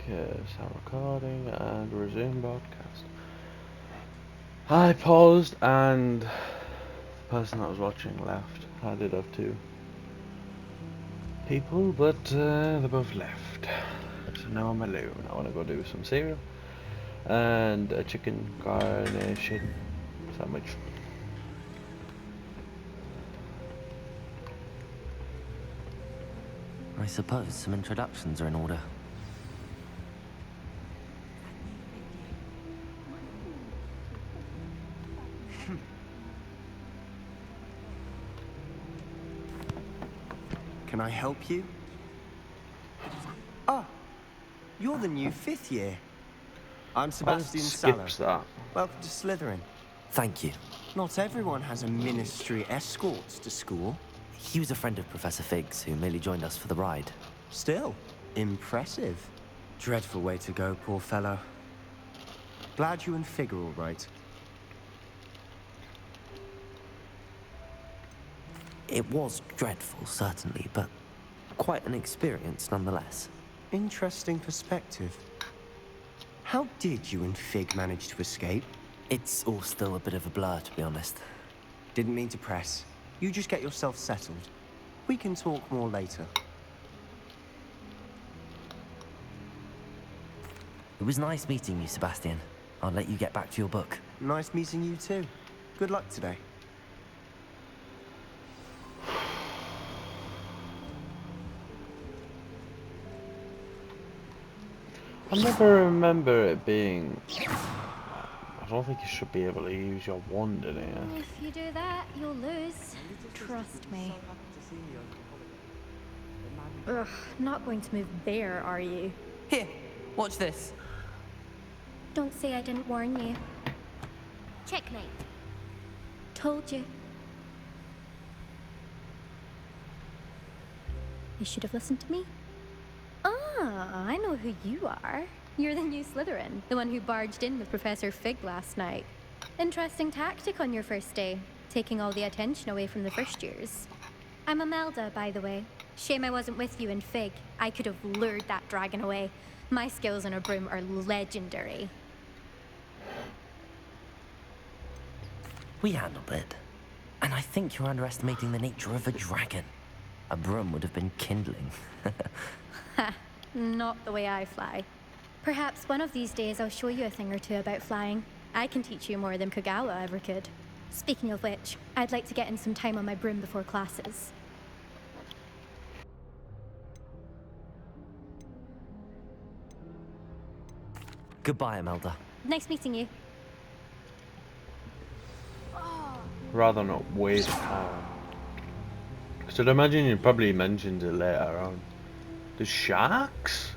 Okay, start recording and resume broadcast. I paused and the person that was watching left. I did have two people, but they both left. So now I'm alone. I want to go do some cereal and a chicken carnation sandwich. I suppose some introductions are in order. Can I help you? Ah, you're the new 5th year. I'm Sebastian Saller. Skips that. Welcome to Slytherin. Thank you. Not everyone has a ministry escort to school. He was a friend of Professor Fig's who merely joined us for the ride. Still, impressive. Dreadful way to go, poor fellow. Glad you and Fig are all right. It was dreadful, certainly, but quite an experience nonetheless. Interesting perspective. How did you and Fig manage to escape? It's all still a bit of a blur, to be honest. Didn't mean to press. You just get yourself settled. We can talk more later. It was nice meeting you, Sebastian. I'll let you get back to your book. Nice meeting you too. Good luck today. I never remember it being... I don't think you should be able to use your wand in here. If you do that, you'll lose. Trust me. Ugh, not going to move there, are you? Here, watch this. Don't say I didn't warn you. Checkmate. Told you. You should have listened to me. Ah, I know who you are. You're the new Slytherin, the one who barged in with Professor Fig last night. Interesting tactic on your first day, taking all the attention away from the first years. I'm Imelda, by the way. Shame I wasn't with you in Fig. I could have lured that dragon away. My skills on a broom are legendary. We handled it. And I think you're underestimating the nature of a dragon. A broom would have been kindling. Ha, not the way I fly. Perhaps one of these days I'll show you a thing or two about flying. I can teach you more than Kogawa ever could. Speaking of which, I'd like to get in some time on my broom before classes. Goodbye, Imelda. Nice meeting you. Rather not waste time. Because I'd imagine you probably mentioned it later on. The sharks?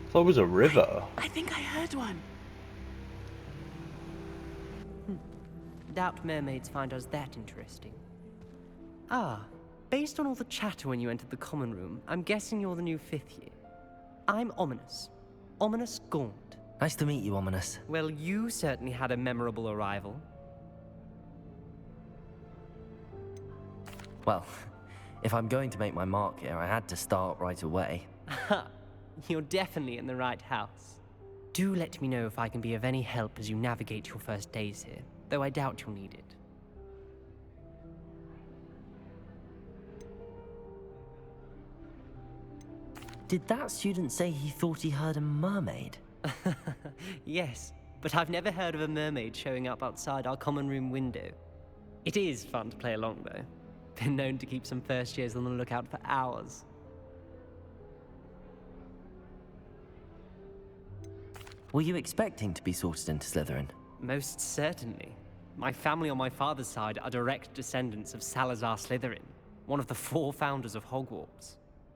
I thought it was a river. I think I heard one. Doubt mermaids find us that interesting. Ah, based on all the chatter when you entered the common room, I'm guessing you're the new 5th year. I'm Ominous. Ominous Gaunt. Nice to meet you, Ominous. Well, you certainly had a memorable arrival. Well, if I'm going to make my mark here, I had to start right away. Ha! You're definitely in the right house. Do let me know if I can be of any help as you navigate your first days here, though I doubt you'll need it. Did that student say he thought he heard a mermaid? Yes, but I've never heard of a mermaid showing up outside our common room window. It is fun to play along, though. Been known to keep some first years on the lookout for hours. Were you expecting to be sorted into Slytherin? Most certainly. My family on my father's side are direct descendants of Salazar Slytherin, one of the 4 founders of Hogwarts.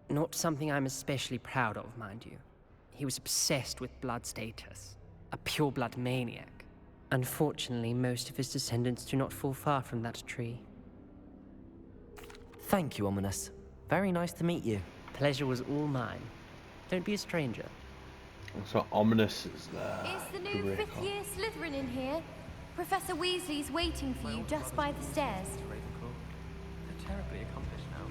Not something I'm especially proud of, mind you. He was obsessed with blood status, a pure-blood maniac. Unfortunately, most of his descendants do not fall far from that tree. Thank you, Ominous. Very nice to meet you. Pleasure was all mine. Don't be a stranger. So Ominous is there. Is the new 5th year Slytherin in here? Professor Weasley's waiting for you just by the stairs. They're terribly accomplished now.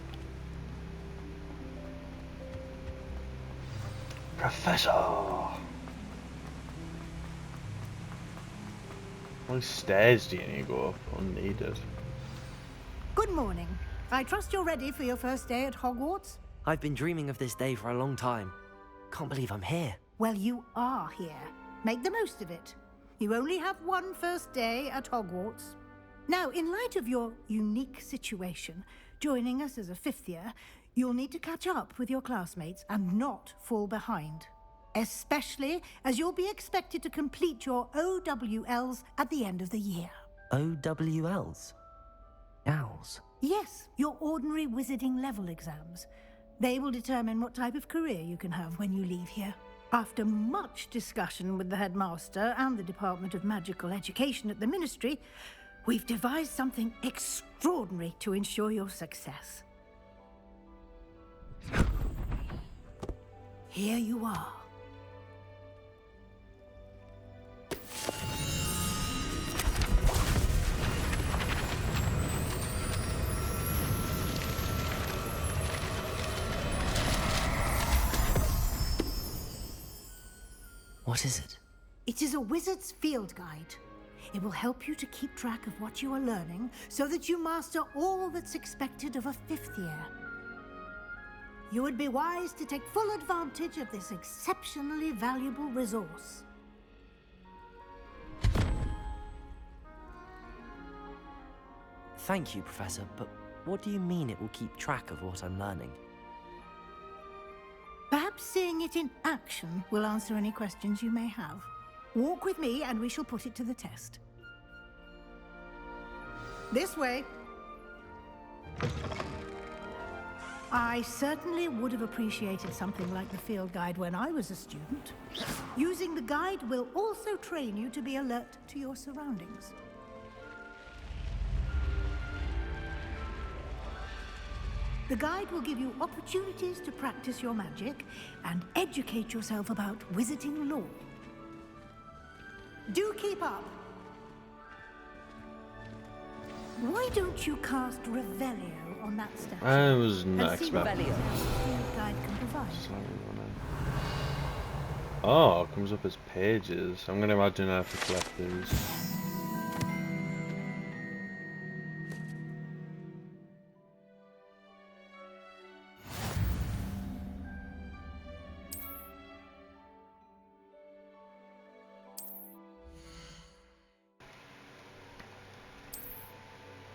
Professor! How many stairs do you need to go up unneeded? Good morning. I trust you're ready for your first day at Hogwarts? I've been dreaming of this day for a long time. Can't believe I'm here. Well, you are here. Make the most of it. You only have one first day at Hogwarts. Now, in light of your unique situation, joining us as a fifth year, you'll need to catch up with your classmates and not fall behind. Especially as you'll be expected to complete your OWLs at the end of the year. OWLs? Owls? Yes, your ordinary wizarding level exams. They will determine what type of career you can have when you leave here. After much discussion with the headmaster and the Department of Magical Education at the Ministry, we've devised something extraordinary to ensure your success. Here you are. What is it? It is a wizard's field guide. It will help you to keep track of what you are learning so that you master all that's expected of a fifth year. You would be wise to take full advantage of this exceptionally valuable resource. Thank you, Professor, but what do you mean it will keep track of what I'm learning? Perhaps seeing it in action will answer any questions you may have. Walk with me and we shall put it to the test. This way. I certainly would have appreciated something like the field guide when I was a student. Using the guide will also train you to be alert to your surroundings. The guide will give you opportunities to practice your magic and educate yourself about wizarding lore. Do keep up. Why don't you cast Revelio on that statue? I was not and see expecting. what the field guide can provide. Oh, it comes up as pages. I'm gonna imagine I have to collect these.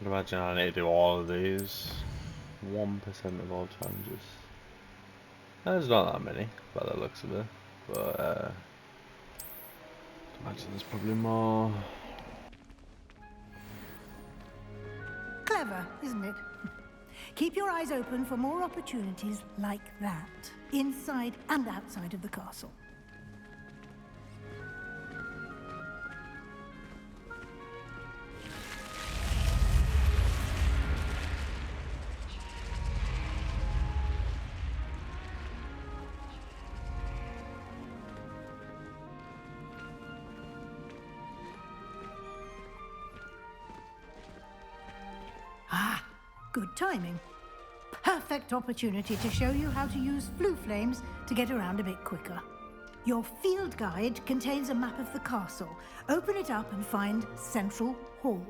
I'd imagine I need to do all of these. 1% of all challenges. There's not that many, by the looks of it. But, imagine there's probably more. Clever, isn't it? Keep your eyes open for more opportunities like that, inside and outside of the castle. Ah, good timing. Perfect opportunity to show you how to use flue flames to get around a bit quicker. Your field guide contains a map of the castle. Open it up and find Central Hall.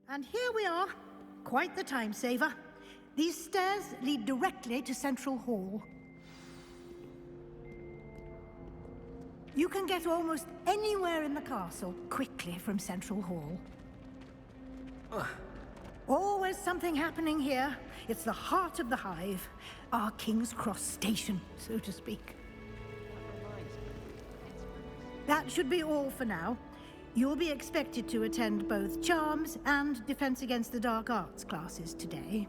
And here we are. Quite the time saver. These stairs lead directly to Central Hall. You can get almost anywhere in the castle quickly from Central Hall. Always something happening here. It's the heart of the hive. Our King's Cross station, so to speak. That should be all for now. You'll be expected to attend both Charms and Defense Against the Dark Arts classes today.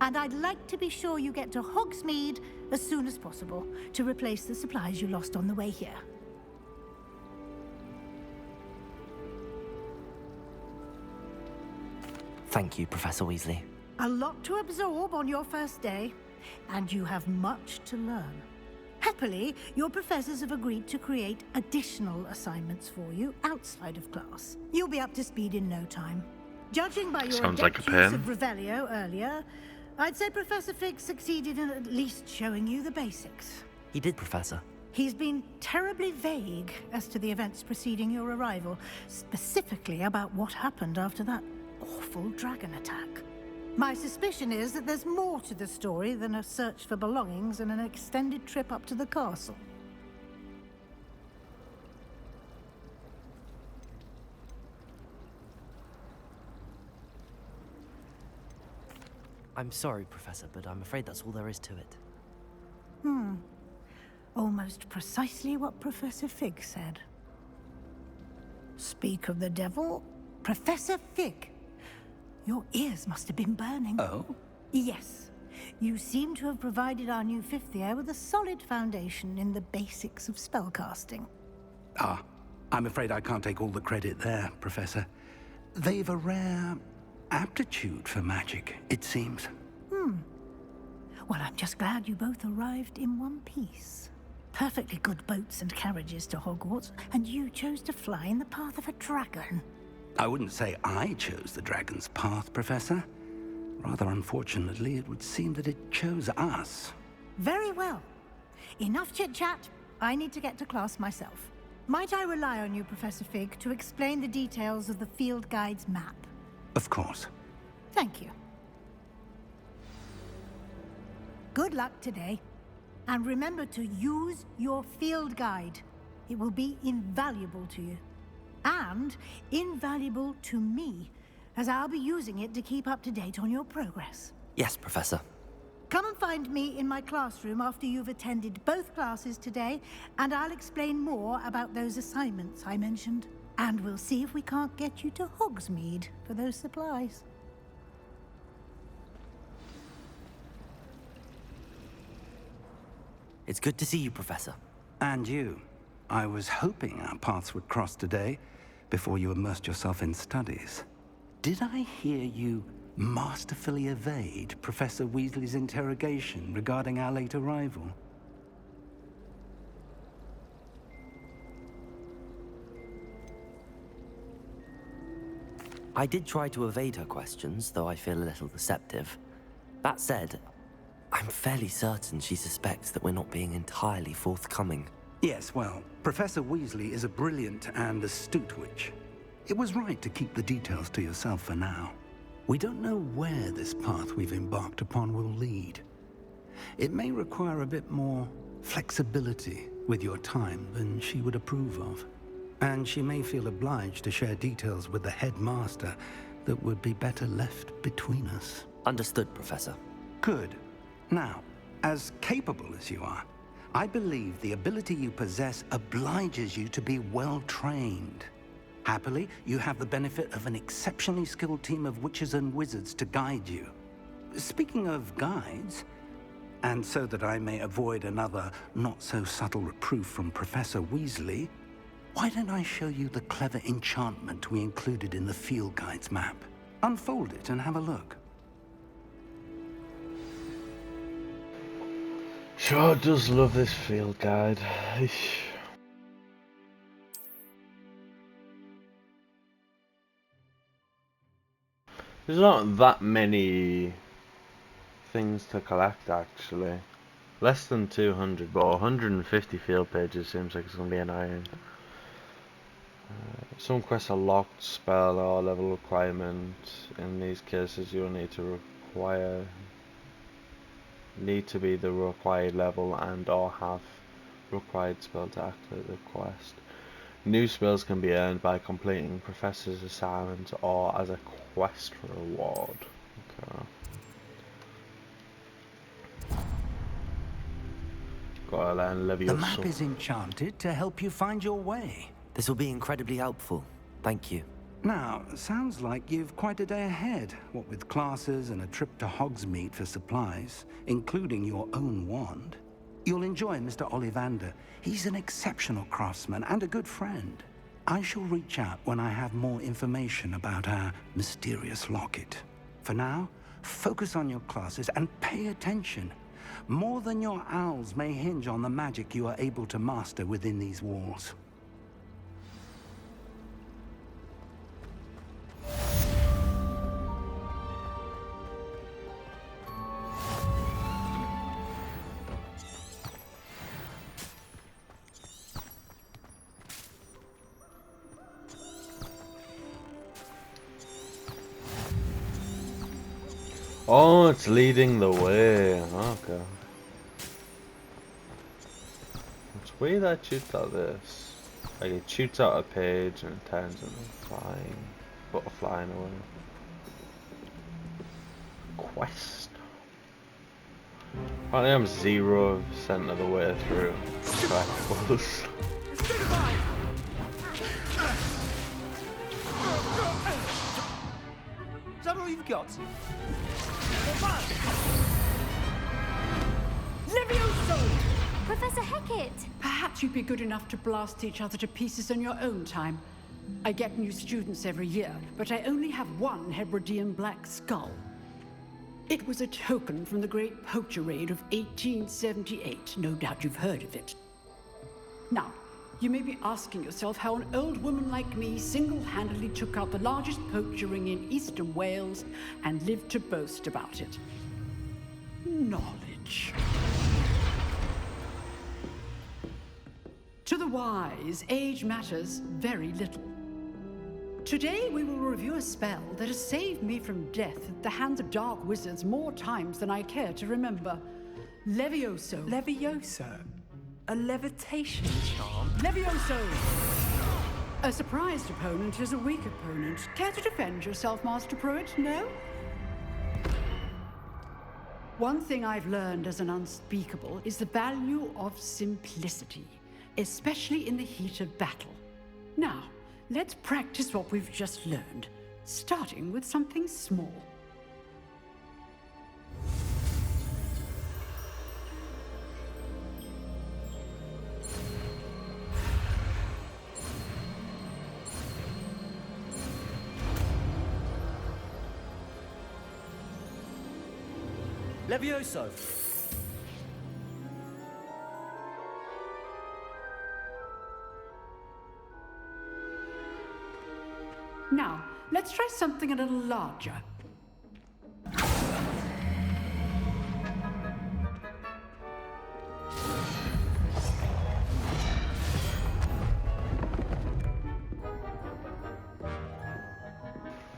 And I'd like to be sure you get to Hogsmeade as soon as possible to replace the supplies you lost on the way here. Thank you, Professor Weasley. A lot to absorb on your first day, and you have much to learn. Happily, your professors have agreed to create additional assignments for you outside of class. You'll be up to speed in no time. Judging by your Sounds like a adept use pen. of Revelio earlier, I'd say Professor Fig succeeded in at least showing you the basics. He did, Professor. He's been terribly vague as to the events preceding your arrival, specifically about what happened after that awful dragon attack. My suspicion is that there's more to the story than a search for belongings and an extended trip up to the castle. I'm sorry, Professor, but I'm afraid that's all there is to it. Almost precisely what Professor Fig said. Speak of the devil, Professor Fig. Your ears must have been burning. Oh? Yes. You seem to have provided our new fifth year with a solid foundation in the basics of spellcasting. Ah, I'm afraid I can't take all the credit there, Professor. They've a rare aptitude for magic, it seems. Well, I'm just glad you both arrived in one piece. Perfectly good boats and carriages to Hogwarts, and you chose to fly in the path of a dragon. I wouldn't say I chose the dragon's path, Professor. Rather unfortunately, it would seem that it chose us. Very well. Enough chit-chat. I need to get to class myself. Might I rely on you, Professor Fig, to explain the details of the field guide's map? Of course. Thank you. Good luck today. And remember to use your field guide. It will be invaluable to you. And invaluable to me, as I'll be using it to keep up to date on your progress. Yes, Professor. Come and find me in my classroom after you've attended both classes today, and I'll explain more about those assignments I mentioned. And we'll see if we can't get you to Hogsmeade for those supplies. It's good to see you, Professor. And you. I was hoping our paths would cross today, before you immersed yourself in studies. Did I hear you masterfully evade Professor Weasley's interrogation regarding our late arrival? I did try to evade her questions, though I feel a little deceptive. That said, I'm fairly certain she suspects that we're not being entirely forthcoming. Yes, well, Professor Weasley is a brilliant and astute witch. It was right to keep the details to yourself for now. We don't know where this path we've embarked upon will lead. It may require a bit more flexibility with your time than she would approve of. And she may feel obliged to share details with the headmaster that would be better left between us. Understood, Professor. Good. Now, as capable as you are, I believe the ability you possess obliges you to be well trained. Happily, you have the benefit of an exceptionally skilled team of witches and wizards to guide you. Speaking of guides, and so that I may avoid another not-so-subtle reproof from Professor Weasley, why don't I show you the clever enchantment we included in the field guide's map? Unfold it and have a look. Sure does love this field guide. There's not that many things to collect actually. Less than 200, but 150 field pages seems like it's going to be annoying. Some quests are locked, spell or level requirement. In these cases you'll need to require need to be the required level and or have required spell to activate the quest. New spells can be earned by completing Professor's assignments or as a quest reward. Okay. Gotta learn The Levioso. map is enchanted to help you find your way. This will be incredibly helpful. Thank you. Now, sounds like you've quite a day ahead, what with classes and a trip to Hogsmeade for supplies, including your own wand. You'll enjoy Mr. Ollivander. He's an exceptional craftsman and a good friend. I shall reach out when I have more information about our mysterious locket. For now, focus on your classes and pay attention. More than your owls may hinge on the magic you are able to master within these walls. Oh, it's leading the way. Okay. It's weird that it shoots out this. Like it shoots out a page and it turns into flying, butterfly in a way. Quest. Apparently I'm 0% of the way through. Tracks. Is that all you've got? Levioso! Professor Hecat! Perhaps you'd be good enough to blast each other to pieces in your own time. I get new students every year, but I only have one Hebridean black skull. It was a token from the Great Poacher Raid of 1878. No doubt you've heard of it. Now, you may be asking yourself how an old woman like me single-handedly took out the largest poacher ring in eastern Wales and lived to boast about it. Knowledge. To the wise, age matters very little. Today we will review a spell that has saved me from death at the hands of dark wizards more times than I care to remember. Levioso. Levioso? A levitation charm? Levioso! A surprised opponent is a weak opponent. Care to defend yourself, Master Pruitt? No? One thing I've learned as an unspeakable is the value of simplicity, especially in the heat of battle. Now, let's practice what we've just learned, starting with something small. Levioso! Now, let's try something a little larger.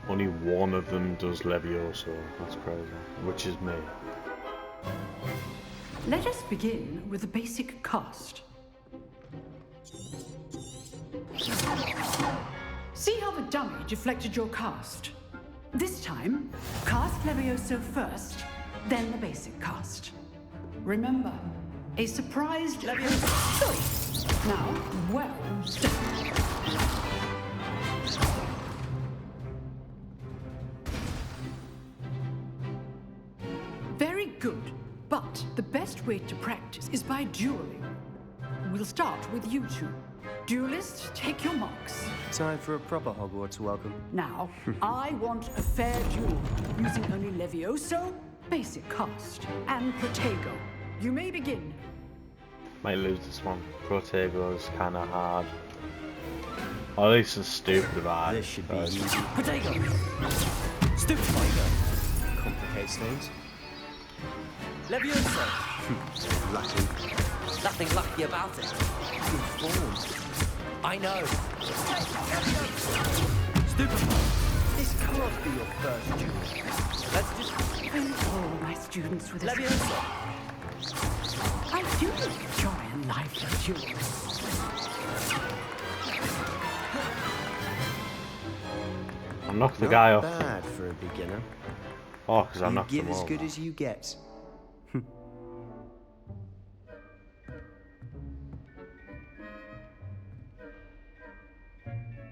Only one of them does Levioso. That's crazy. Which is me. Let us begin with the basic cast. See how the dummy deflected your cast? This time, cast Levioso first, then the basic cast. Remember, a surprised Levioso. Now, well done. Very good, but the best way to practice is by dueling. We'll start with you two. Duelists, take your marks. Time for a proper Hogwarts welcome. Now, I want a fair duel, using only Levioso, basic cast, and Protego. You may begin. Might lose this one. Protego is kind of hard. Or at least it's stupid about it. This should be but- easy. Protego! Stupefy! Complicates things. Levioso! Lucky. Nothing lucky about it. Good form. I know. Stupefy! This can't be your first duel. Let's just Fill all my students with Leviosa. I do enjoy a lively duel. I knocked the Not guy off. bad for a beginner. Oh, because I You knocked give him as over. good as you get.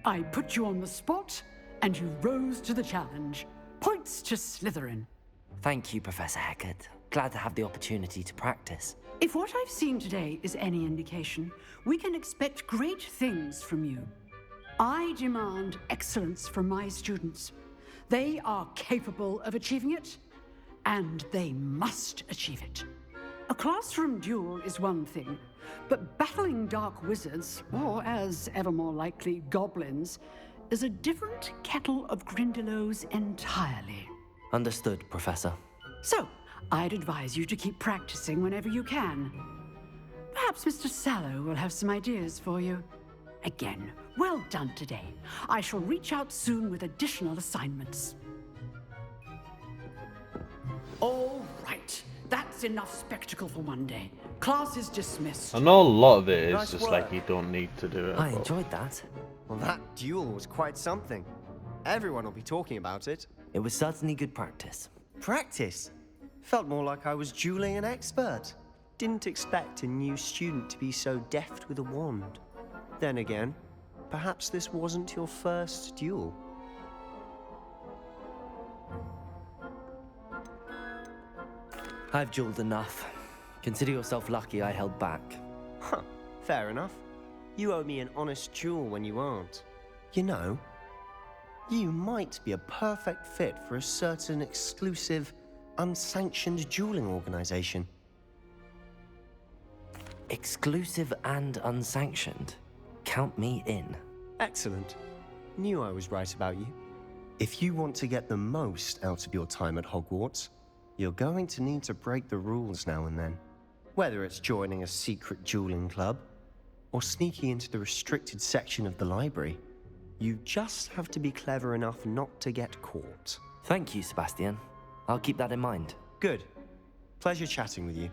I put you on the spot, and you rose to the challenge. Points to Slytherin. Thank you, Professor Hecat. Glad to have the opportunity to practice. If what I've seen today is any indication, we can expect great things from you. I demand excellence from my students. They are capable of achieving it, and they must achieve it. A classroom duel is one thing, but battling dark wizards, or as ever more likely, goblins, is a different kettle of Grindylows entirely. Understood, Professor. So, I'd advise you to keep practicing whenever you can. Perhaps Mr. Sallow will have some ideas for you. Again, well done today. I shall reach out soon with additional assignments. All right. That's enough spectacle for one day. Class is dismissed. I know a lot of it is Nice just work. like you don't need to do it. I but- enjoyed that. Well, that duel was quite something. Everyone will be talking about it. It was certainly good practice. Practice? Felt more like I was dueling an expert. Didn't expect a new student to be so deft with a wand. Then again, perhaps this wasn't your first duel. I've dueled enough. Consider yourself lucky I held back. Huh, fair enough. You owe me an honest duel when you aren't. You know, you might be a perfect fit for a certain exclusive, unsanctioned dueling organization. Exclusive and unsanctioned. Count me in. Excellent. Knew I was right about you. If you want to get the most out of your time at Hogwarts, you're going to need to break the rules now and then. Whether it's joining a secret dueling club, or sneaking into the restricted section of the library, you just have to be clever enough not to get caught. Thank you, Sebastian. I'll keep that in mind. Good. Pleasure chatting with you.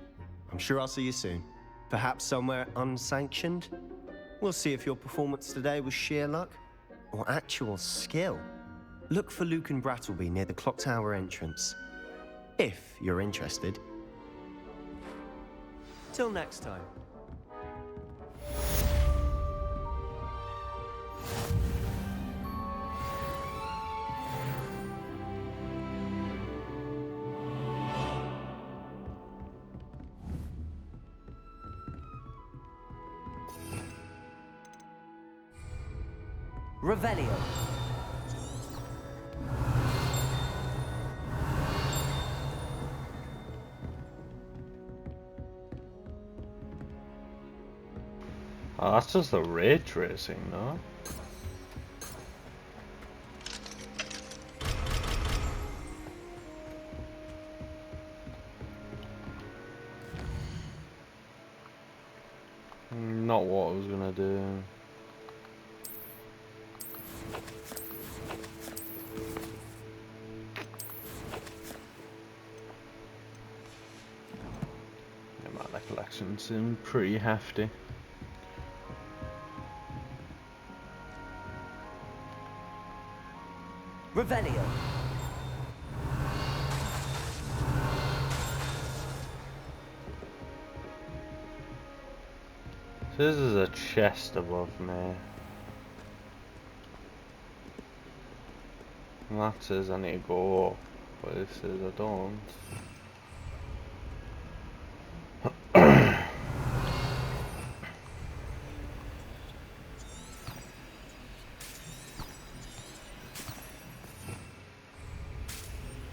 I'm sure I'll see you soon. Perhaps somewhere unsanctioned? We'll see if your performance today was sheer luck or actual skill. Look for Luke and Brattleby near the clock tower entrance, if you're interested. Till next time. Revelio. Oh, that's just the ray tracing, no? Not what I was gonna do. Yeah, my recollection seemed pretty hefty. Revelio. This is a chest above me. And that says I need to go up, but it says I don't.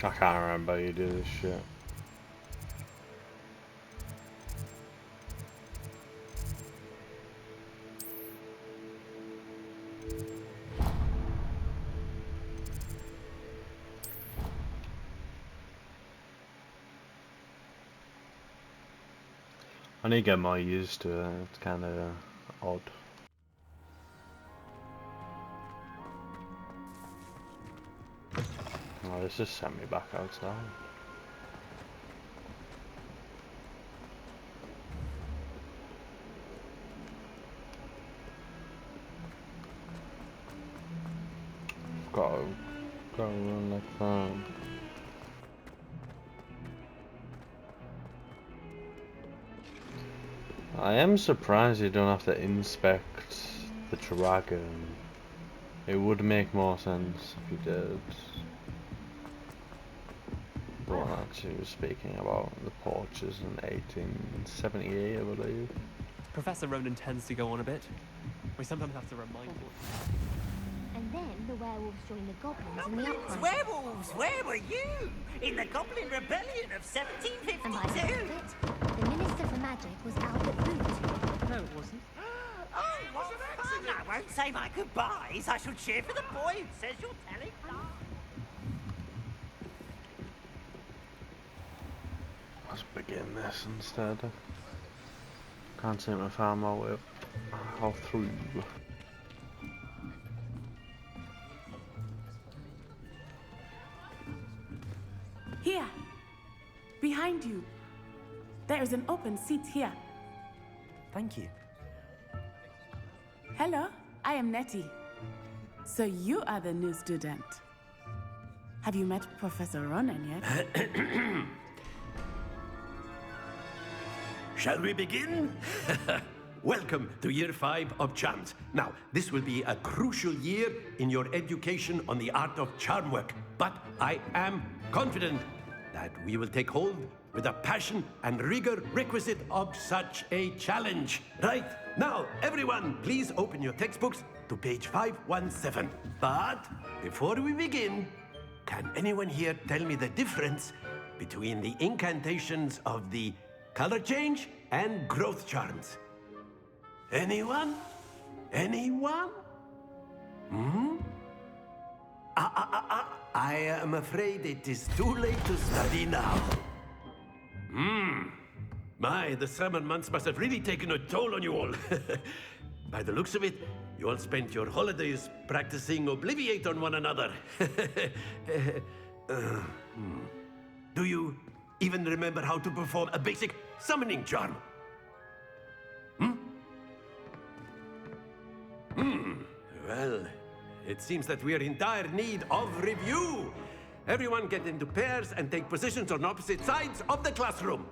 I can't remember how you do this shit. I need to get more used to it, it's kind of odd. Oh, this just sent me back outside. Go run like that. I am surprised you don't have to inspect the dragon. It would make more sense if you did. The one actually was speaking about the porches in 1878, I believe. Professor Ronan tends to go on a bit. We sometimes have to remind him. And then the werewolves joined the goblins in the uprising. Werewolves, where were you? In the Goblin Rebellion of And by the 1752? end of it, the Minister for Magic was Albert Boot. No, it wasn't. Oh, what fun! I won't say my goodbyes. I shall cheer for the boy who says you're telling lies. Let's begin this instead. Can't seem to find my way how through. Here! Behind you. There is an open seat here. Thank you. Hello, I am Nettie. So you are the new student. Have you met Professor Ronan yet? Shall we begin? Welcome to Year 5 of Charms. Now, this will be a crucial year in your education on the art of charm work, but I am confident that we will take hold with the passion and rigor requisite of such a challenge. Right, now, everyone, please open your textbooks to page 517. But before we begin, can anyone here tell me the difference between the incantations of the color change and growth charms? Anyone? Anyone? I am afraid it is too late to study now. My, the summer months must have really taken a toll on you all. By the looks of it, you all spent your holidays practicing Obliviate on one another. Do you even remember how to perform a basic summoning charm? Well, it seems that we are in dire need of review. Everyone get into pairs and take positions on opposite sides of the classroom.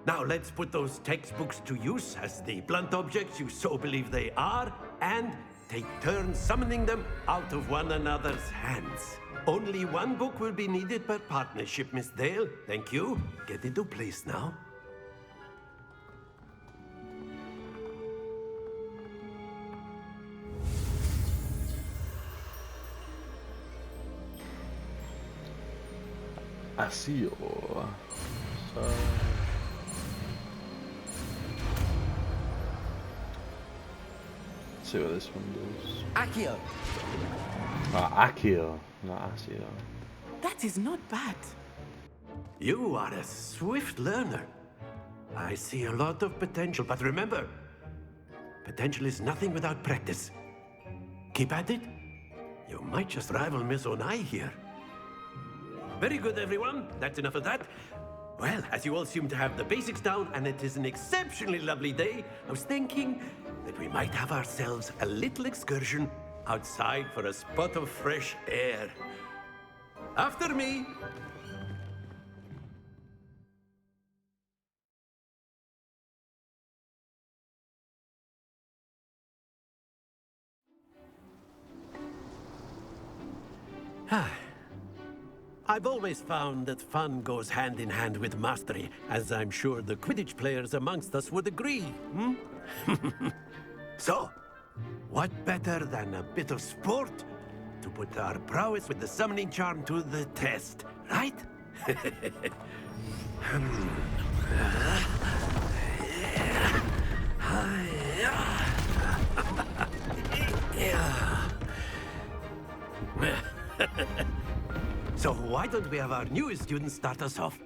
Now let's put those textbooks to use as the blunt objects you so believe they are, and take turns summoning them out of one another's hands. Only one book will be needed per partnership, Miss Dale. Thank you. Get into place now. Asio. So let's see what this one does. Accio. Akio, not Asio. That is not bad. You are a swift learner. I see a lot of potential, but remember, potential is nothing without practice. Keep at it. You might just rival Miss Onai here. Very good, everyone. That's enough of that. Well, as you all seem to have the basics down, and it is an exceptionally lovely day, I was thinking that we might have ourselves a little excursion outside for a spot of fresh air. After me. I've always found that fun goes hand in hand with mastery, as I'm sure the Quidditch players amongst us would agree. So, what better than a bit of sport to put our prowess with the summoning charm to the test, right? So why don't we have our newest student start us off?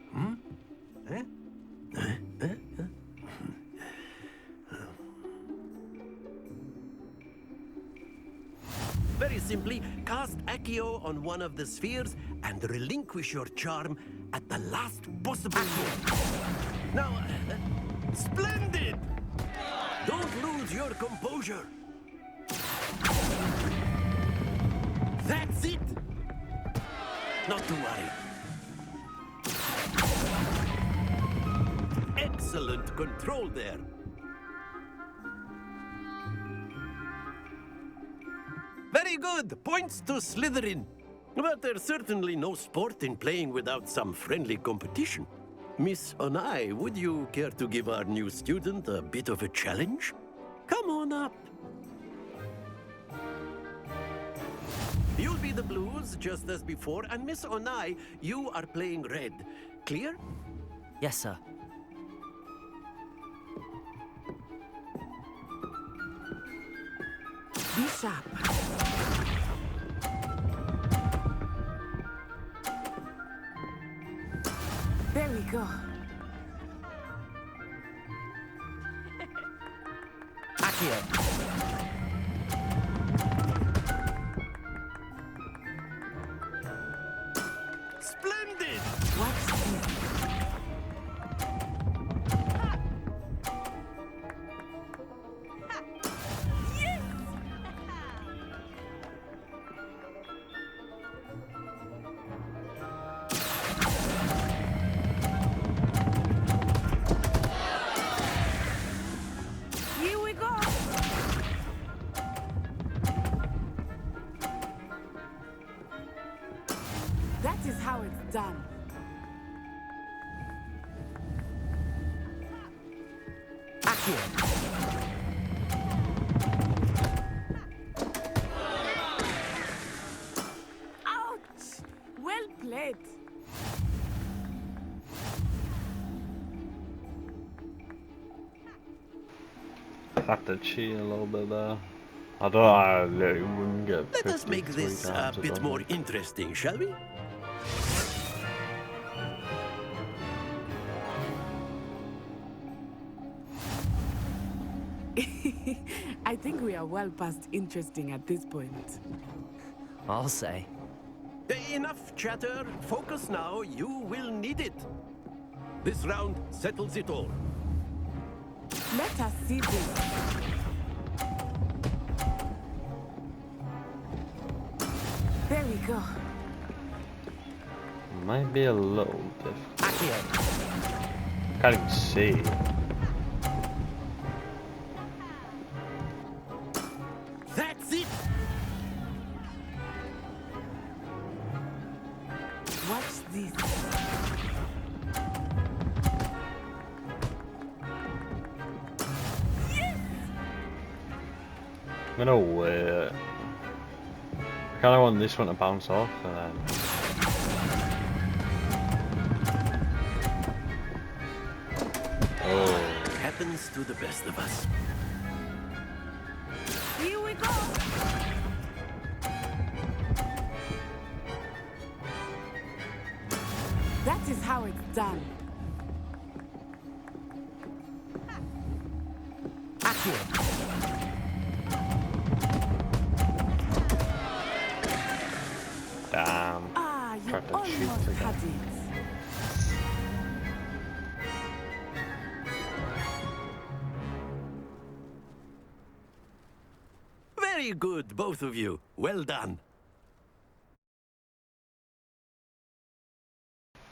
Very simply cast Accio on one of the spheres and relinquish your charm at the last possible moment. Now, splendid! Don't lose your composure. That's it! Not to worry. Excellent control there. Very good. Points to Slytherin. But there's certainly no sport in playing without some friendly competition. Miss Onai, would you care to give our new student a bit of a challenge? Come on up. You'll be the blues, just as before, and Miss Onai, you are playing red. Clear? Yes, sir. Be sharp. There we go. Accio. Splendid! Watch this. Here we go. That is how it's done. Accio. Ouch! Well played. I had to cheat a little bit there. I don't know, I literally wouldn't get Let us 53 make this a times bit don't more think. interesting, shall we? I think we are well past interesting at this point. I'll say. Enough chatter. Focus now. You will need it. This round settles it all. Let us see this. There we go. Might be a little different. Accio. Can't even see. That's it. Watch this. I'm gonna wait. I kinda want this one to bounce off and then. Oh. Happens to the best of us. Here we go. That is how it's done. Accio. Damn. Ah, you Tried to almost cheat again. had it. Very good, both of you. Well done.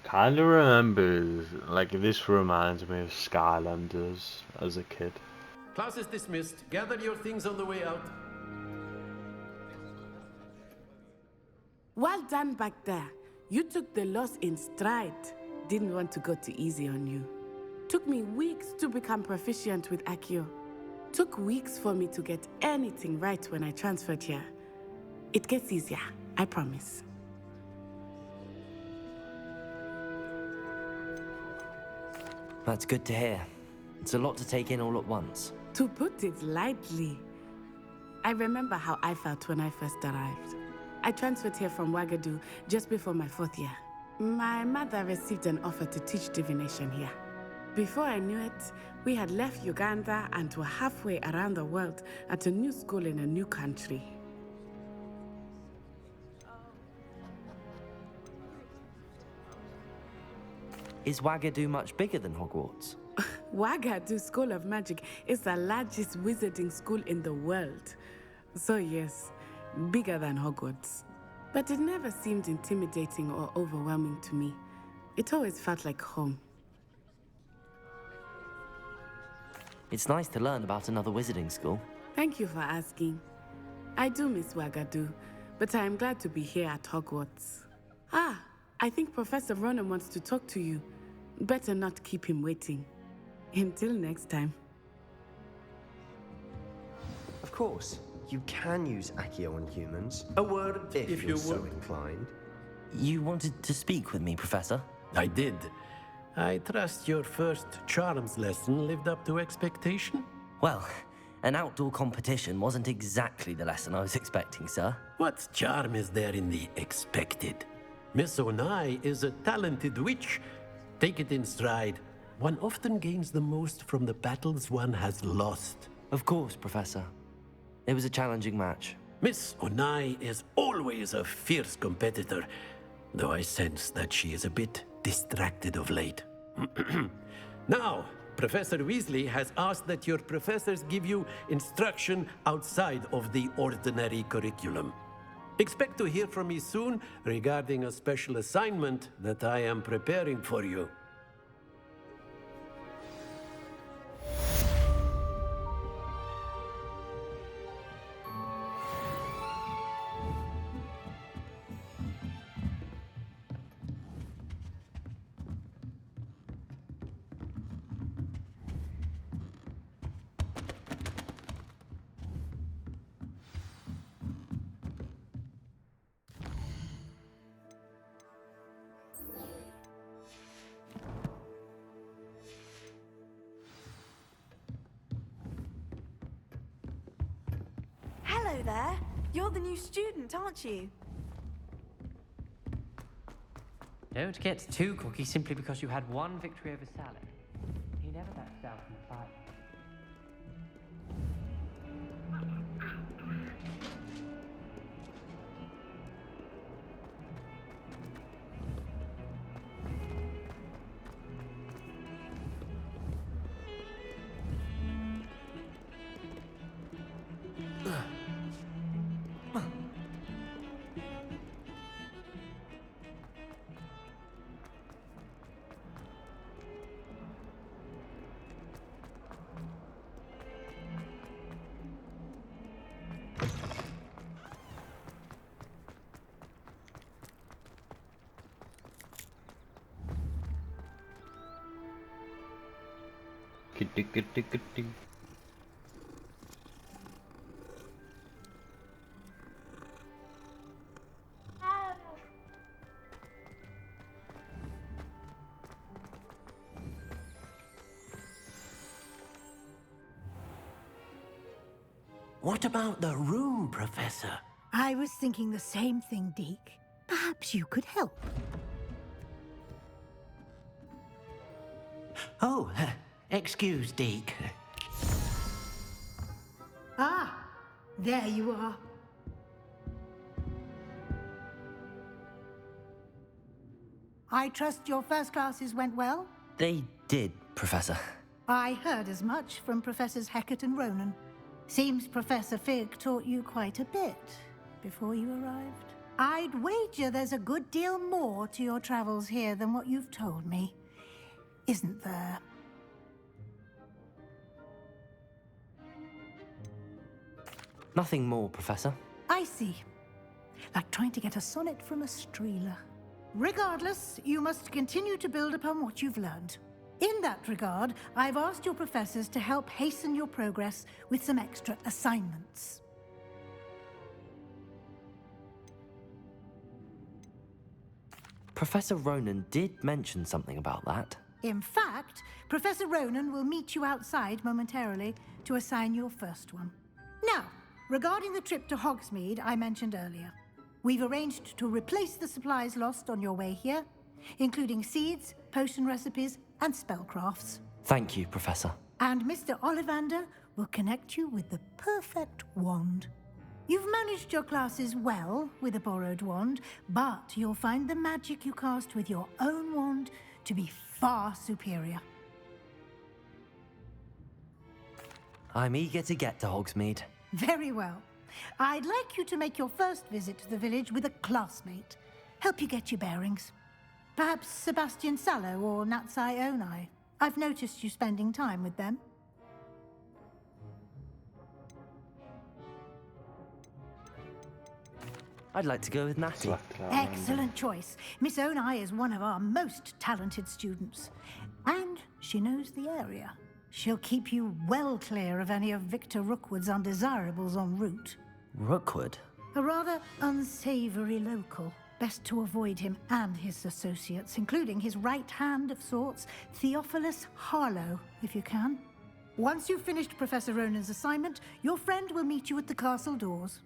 Kind of remembers, like this reminds me of Skylanders as a kid. Class is dismissed. Gather your things on the way out. Well done back there. You took the loss in stride. Didn't want to go too easy on you. Took me weeks to become proficient with Accio. Took weeks for me to get anything right when I transferred here. It gets easier, I promise. That's good to hear. It's a lot to take in all at once. To put it lightly, I remember how I felt when I first arrived. I transferred here from Wagadu just before my 4th year. My mother received an offer to teach divination here. Before I knew it, we had left Uganda and were halfway around the world at a new school in a new country. Is Wagadu much bigger than Hogwarts? Wagadu School of Magic is the largest wizarding school in the world. So yes, bigger than Hogwarts. But it never seemed intimidating or overwhelming to me. It always felt like home. It's nice to learn about another wizarding school. Thank you for asking. I do miss Wagadu, but I am glad to be here at Hogwarts. Ah, I think Professor Ronan wants to talk to you. Better not keep him waiting. Until next time. Of course, you can use Accio on humans. A word, if you you're so would. inclined. You wanted to speak with me, Professor? I did. I trust your first charms lesson lived up to expectation? Well, an outdoor competition wasn't exactly the lesson I was expecting, sir. What charm is there in the expected? Miss Onai is a talented witch. Take it in stride. One often gains the most from the battles one has lost. Of course, Professor. It was a challenging match. Miss Onai is always a fierce competitor, though I sense that she is a bit distracted of late. Now, Professor Weasley has asked that your professors give you instruction outside of the ordinary curriculum. Expect to hear from me soon regarding a special assignment that I am preparing for you. Hello there. You're the new student, aren't you? Don't get too cocky simply because you had one victory over Sally. He never backs down from the fight. What about the room, Professor? I was thinking the same thing, Deke. Perhaps you could help. Oh, excuse, Deke. Ah, there you are. I trust your first classes went well? They did, Professor. I heard as much from Professors Hecat and Ronan. Seems Professor Fig taught you quite a bit before you arrived. I'd wager there's a good deal more to your travels here than what you've told me. Isn't there? Nothing more, Professor. I see. Like trying to get a sonnet from a streeler. Regardless, you must continue to build upon what you've learned. In that regard, I've asked your professors to help hasten your progress with some extra assignments. Professor Ronan did mention something about that. In fact, Professor Ronan will meet you outside momentarily to assign your first one. Now, regarding the trip to Hogsmeade I mentioned earlier, we've arranged to replace the supplies lost on your way here, including seeds, potion recipes, and spellcrafts. Thank you, Professor. And Mr. Ollivander will connect you with the perfect wand. You've managed your classes well with a borrowed wand, but you'll find the magic you cast with your own wand to be far superior. I'm eager to get to Hogsmeade. Very well. I'd like you to make your first visit to the village with a classmate. Help you get your bearings. Perhaps Sebastian Sallow or Natsai Onai. I've noticed you spending time with them. I'd like to go with Natty. Excellent choice. Miss Onai is one of our most talented students. And she knows the area. She'll keep you well clear of any of Victor Rookwood's undesirables en route. Rookwood? A rather unsavory local. Best to avoid him and his associates, including his right hand of sorts, Theophilus Harlow, if you can. Once you've finished Professor Ronan's assignment, your friend will meet you at the castle doors.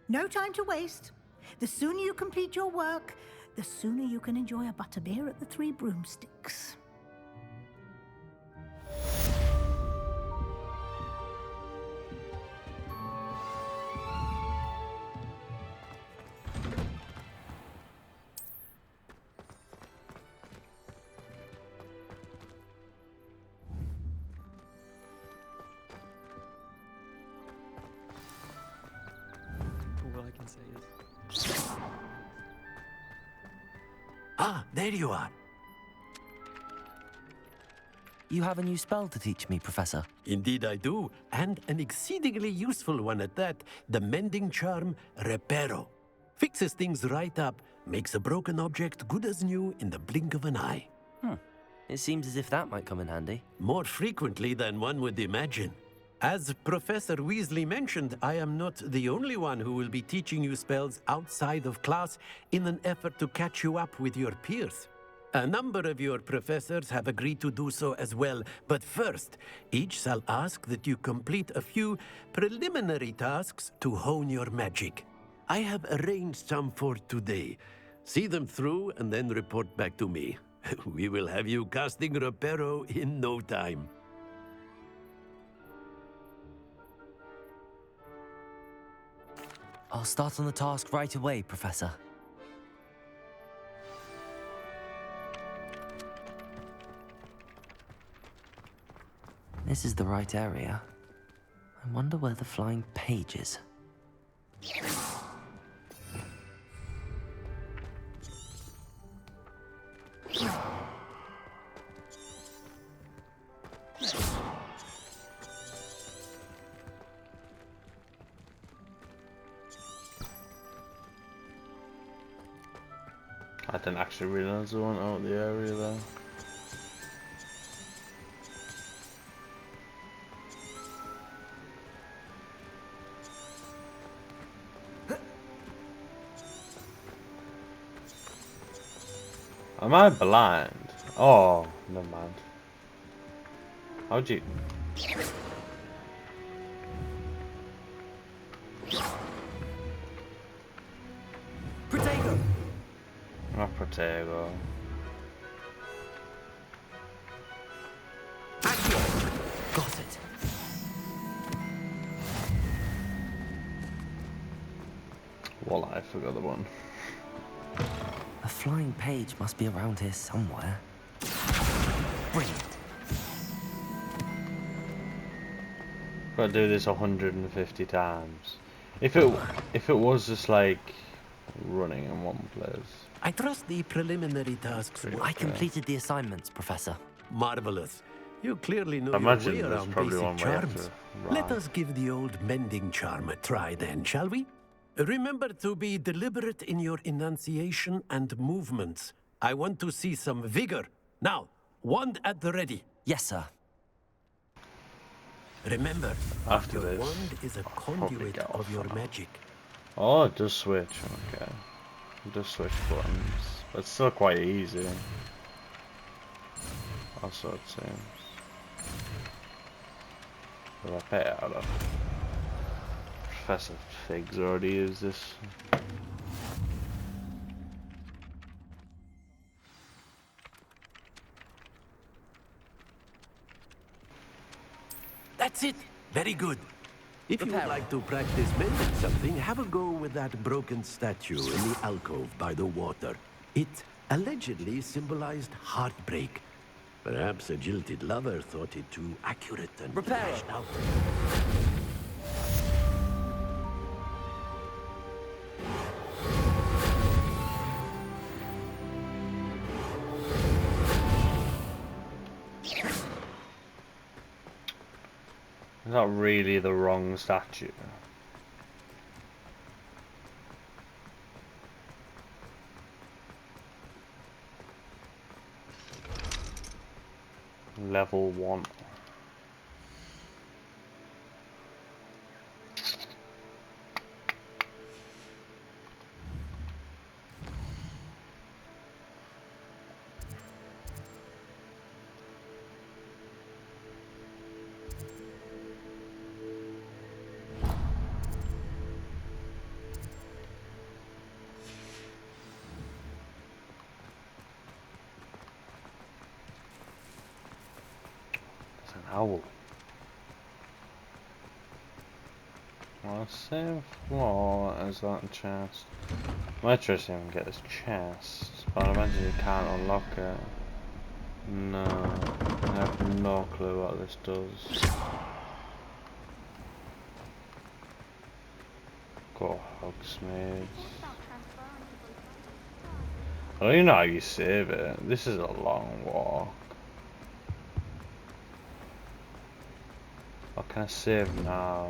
No time to waste. The sooner you complete your work, the sooner you can enjoy a butterbeer at the Three Broomsticks. All I can say is... Ah, there you are. You have a new spell to teach me, Professor. Indeed I do, and an exceedingly useful one at that. The mending charm, Reparo. Fixes things right up, makes a broken object good as new in the blink of an eye. It seems as if that might come in handy. More frequently than one would imagine. As Professor Weasley mentioned, I am not the only one who will be teaching you spells outside of class in an effort to catch you up with your peers. A number of your professors have agreed to do so as well, but first, each shall ask that you complete a few preliminary tasks to hone your magic. I have arranged some for today. See them through and then report back to me. We will have you casting Reparo in no time. I'll start on the task right away, Professor. This is the right area. I wonder where the flying page is. I didn't actually realize I went out the area there. Am I blind? Oh, never mind. How'd you... Protego! Oh, Protego. Got it. Well, I forgot the one. A flying page must be around here somewhere. Brilliant. Gotta do this 150 times. If it was just like running in one place. I trust the preliminary tasks. I completed the assignments, Professor. Marvelous. You clearly know I your imagine way there's around probably basic one way charms. to Let ride. us give the old mending charm a try then, shall we? Remember to be deliberate in your enunciation and movements. I want to see some vigor. Now, wand at the ready. Yes, sir. Remember, After your this, wand is a I'll probably conduit get of off your now. magic. Oh, it does switch. Okay. It does switch buttons. But it's still quite easy. Also, it seems. Will I pay it out of? Professor Fig's already used this. That's it. Very good. If you would like to practice mending something, have a go with that broken statue in the alcove by the water. It allegedly symbolized heartbreak. Perhaps a jilted lover thought it too accurate and lashed out. It's not really the wrong statue. Level 1. It's an owl. Well, same floor as that chest. Might try to even get this chest, but I imagine you can't unlock it. No, I have no clue what this does. Go Hogsmeade. I don't even know how you save it. This is a long walk. What can I save now?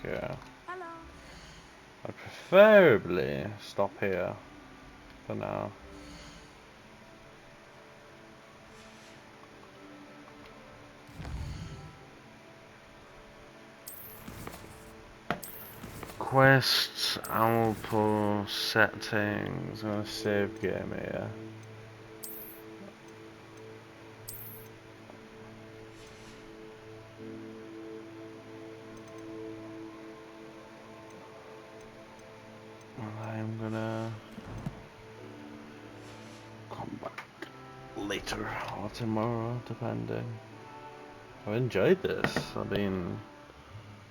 Okay. I'd preferably stop here for now. Quests, owl pull, settings. I'm gonna save game here. I'm gonna come back later or tomorrow, depending. I've enjoyed this. I've been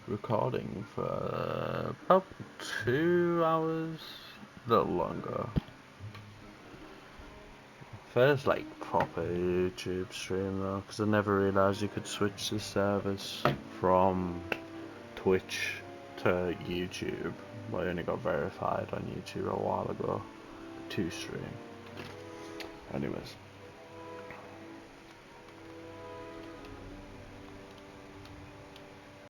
recording for about 2 hours, a little longer. First, like, proper YouTube stream though, because I never realised you could switch the service from Twitch to YouTube. But I only got verified on YouTube a while ago to stream. Anyways.